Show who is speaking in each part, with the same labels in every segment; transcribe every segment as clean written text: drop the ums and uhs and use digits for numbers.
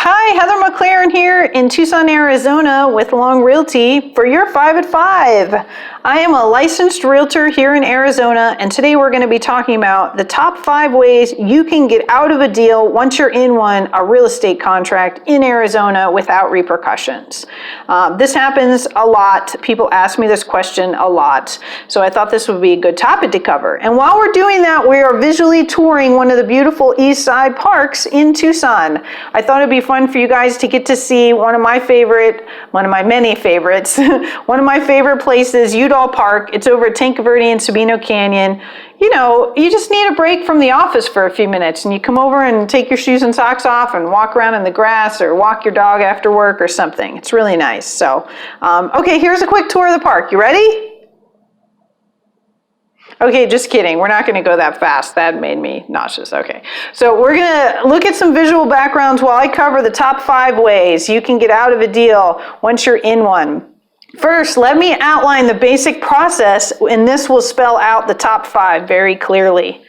Speaker 1: Hi, Heather McLaren here in Tucson, Arizona with Long Realty for your 5 at 5. I am a licensed realtor here in Arizona, and today we're going to be talking about the top 5 ways you can get out of a deal once you're in one, a real estate contract in Arizona without repercussions. This happens a lot. People ask me this question a lot, so I thought this would be a good topic to cover. And while we're doing that, we are visually touring one of the beautiful East Side parks in Tucson. I thought it'd be fun for you guys to get to see one of my many favorites, one of my favorite places, Udall Park. It's over at Tanque Verde and Sabino Canyon. You know, you just need a break from the office for a few minutes and you come over and take your shoes and socks off and walk around in the grass or walk your dog after work or something. It's really nice. So, okay, here's a quick tour of the park. You ready? Okay, just kidding. We're not going to go that fast. That made me nauseous. Okay, so we're going to look at some visual backgrounds while I cover the top 5 ways you can get out of a deal once you're in one. First, let me outline the basic process, and this will spell out the top 5 very clearly.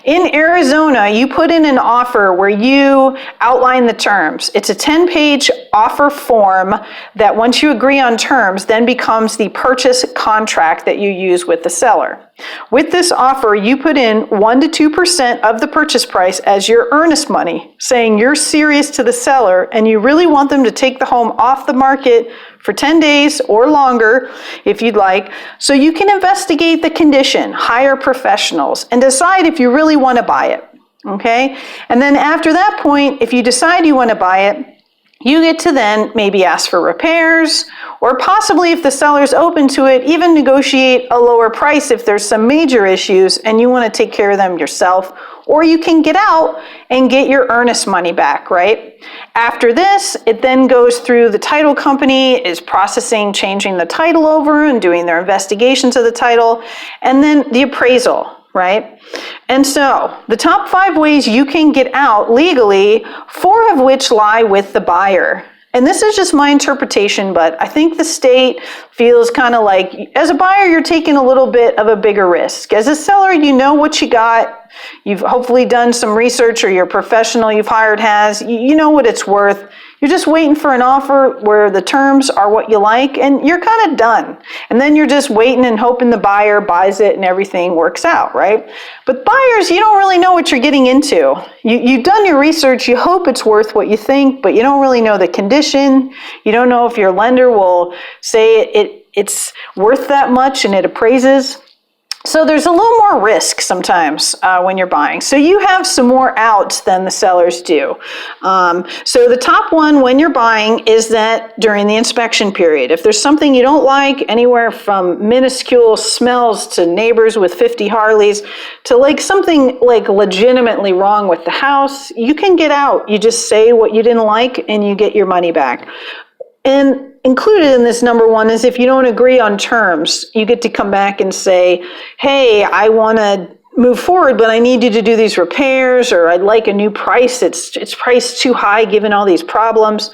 Speaker 1: In Arizona, you put in an offer where you outline the terms. It's a 10-page offer form that once you agree on terms, then becomes the purchase contract that you use with the seller. With this offer, you put in 1 to 2% of the purchase price as your earnest money, saying you're serious to the seller and you really want them to take the home off the market for 10 days or longer if you'd like, so you can investigate the condition, hire professionals, and decide if you really want to buy it, okay? And then after that point, if you decide you want to buy it, you get to then maybe ask for repairs, or possibly if the seller's open to it, even negotiate a lower price if there's some major issues and you want to take care of them yourself, or you can get out and get your earnest money back, right? After this, it then goes through the title company, is processing, changing the title over and doing their investigations of the title, and then the appraisal, right? And so the top 5 ways you can get out legally, 4 of which lie with the buyer. And this is just my interpretation, but I think the state feels kind of like, as a buyer, you're taking a little bit of a bigger risk. As a seller, you know what you got. You've hopefully done some research, or your professional you've hired has. You know what it's worth. You're just waiting for an offer where the terms are what you like, and you're kind of done. And then you're just waiting and hoping the buyer buys it and everything works out, right? But buyers, you don't really know what you're getting into. You've done your research, you hope it's worth what you think, but you don't really know the condition. You don't know if your lender will say it's worth that much and it appraises. So there's a little more risk sometimes when you're buying. So you have some more outs than the sellers do. So the top one when you're buying is that during the inspection period, if there's something you don't like, anywhere from minuscule smells to neighbors with 50 Harleys to like something like legitimately wrong with the house, you can get out. You just say what you didn't like and you get your money back. And included in this number 1 is if you don't agree on terms, you get to come back and say, hey, I want to move forward, but I need you to do these repairs, or I'd like a new price. It's priced too high given all these problems.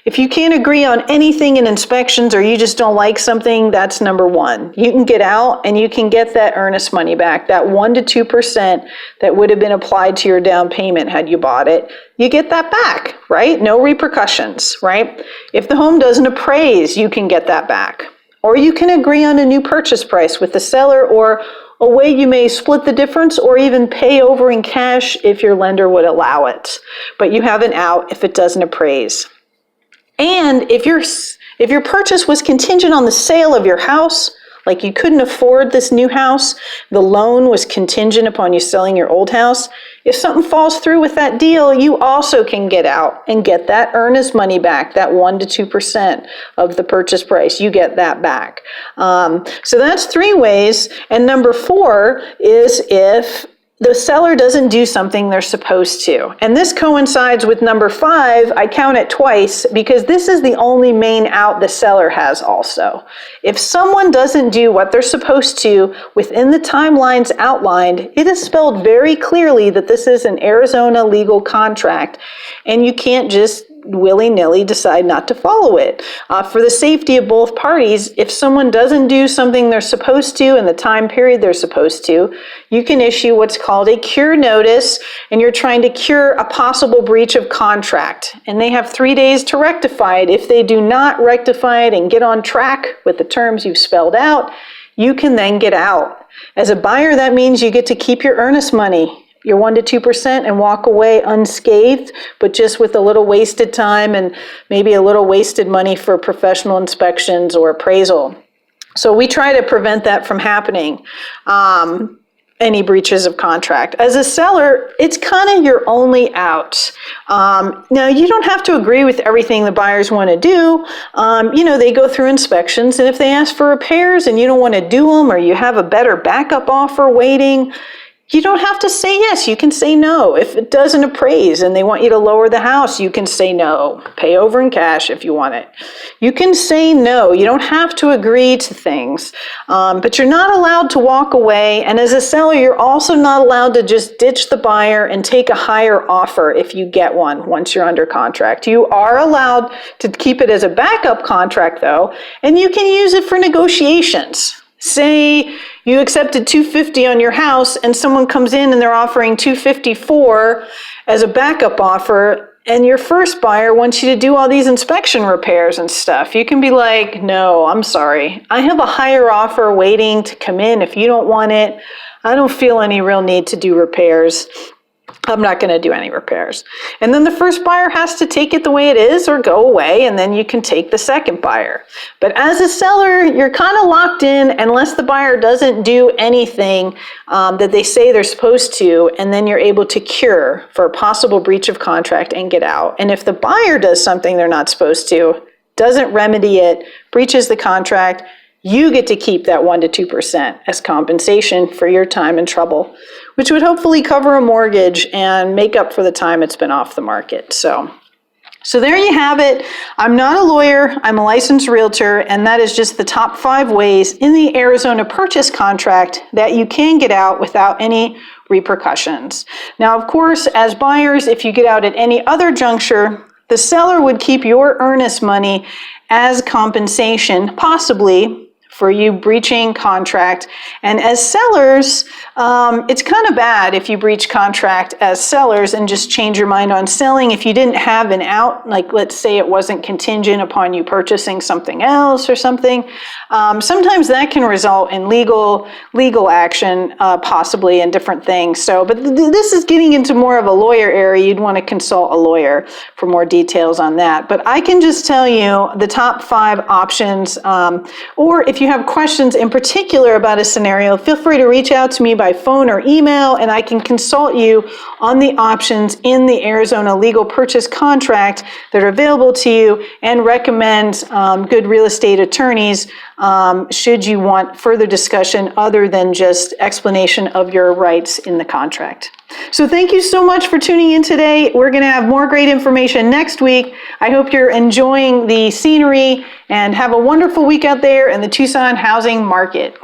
Speaker 1: If you can't agree on anything in inspections, or you just don't like something, that's number 1. You can get out and you can get that earnest money back, that 1 to 2% that would have been applied to your down payment had you bought it. You get that back, right? No repercussions, right? If the home doesn't appraise, you can get that back. Or you can agree on a new purchase price with the seller, or a way you may split the difference, or even pay over in cash if your lender would allow it. But you have an out if it doesn't appraise. And if your purchase was contingent on the sale of your house, like you couldn't afford this new house, the loan was contingent upon you selling your old house, if something falls through with that deal, you also can get out and get that earnest money back, that 1 to 2% of the purchase price. You get that back. So that's 3 ways. And number 4 is if the seller doesn't do something they're supposed to. And this coincides with number 5. I count it twice because this is the only main out the seller has also. If someone doesn't do what they're supposed to within the timelines outlined, it is spelled very clearly that this is an Arizona legal contract, and you can't just willy-nilly decide not to follow it. For the safety of both parties, if someone doesn't do something they're supposed to in the time period they're supposed to, you can issue what's called a cure notice, and you're trying to cure a possible breach of contract. And they have 3 days to rectify it. If they do not rectify it and get on track with the terms you've spelled out, you can then get out. As a buyer, that means you get to keep your earnest money, your 1 to 2%, and walk away unscathed, but just with a little wasted time and maybe a little wasted money for professional inspections or appraisal. So we try to prevent that from happening, any breaches of contract. As a seller, it's kind of your only out. Now, you don't have to agree with everything the buyers want to do. They go through inspections, and if they ask for repairs and you don't want to do them, or you have a better backup offer waiting, you don't have to say yes, you can say no. If it doesn't appraise and they want you to lower the house, you can say no. Pay over in cash if you want it. You can say no. You don't have to agree to things, but you're not allowed to walk away. And as a seller, you're also not allowed to just ditch the buyer and take a higher offer if you get one once you're under contract. You are allowed to keep it as a backup contract though, and you can use it for negotiations. Say you accepted $250 on your house and someone comes in and they're offering $254 as a backup offer, and your first buyer wants you to do all these inspection repairs and stuff. You can be like, no, I'm sorry. I have a higher offer waiting to come in. If you don't want it, I don't feel any real need to do repairs. I'm not going to do any repairs. And then the first buyer has to take it the way it is or go away, and then you can take the second buyer. But as a seller, you're kind of locked in unless the buyer doesn't do anything that they say they're supposed to, and then you're able to cure for a possible breach of contract and get out. And if the buyer does something they're not supposed to, doesn't remedy it, breaches the contract, you get to keep that 1 to 2% as compensation for your time and trouble, which would hopefully cover a mortgage and make up for the time it's been off the market. So there you have it. I'm not a lawyer, I'm a licensed realtor, and that is just the top 5 ways in the Arizona purchase contract that you can get out without any repercussions. Now, of course, as buyers, if you get out at any other juncture, the seller would keep your earnest money as compensation, possibly for you breaching contract. And as sellers, it's kind of bad if you breach contract as sellers and just change your mind on selling. If you didn't have an out, like let's say it wasn't contingent upon you purchasing something else or something, sometimes that can result in legal action, possibly, and different things. So, but this is getting into more of a lawyer area. You'd want to consult a lawyer for more details on that. But I can just tell you the top 5 options, or if you have questions in particular about a scenario, feel free to reach out to me by phone or email, and I can consult you on the options in the Arizona legal purchase contract that are available to you, and recommend good real estate attorneys should you want further discussion other than just explanation of your rights in the contract. So thank you so much for tuning in today. We're going to have more great information next week. I hope you're enjoying the scenery and have a wonderful week out there in the Tucson housing market.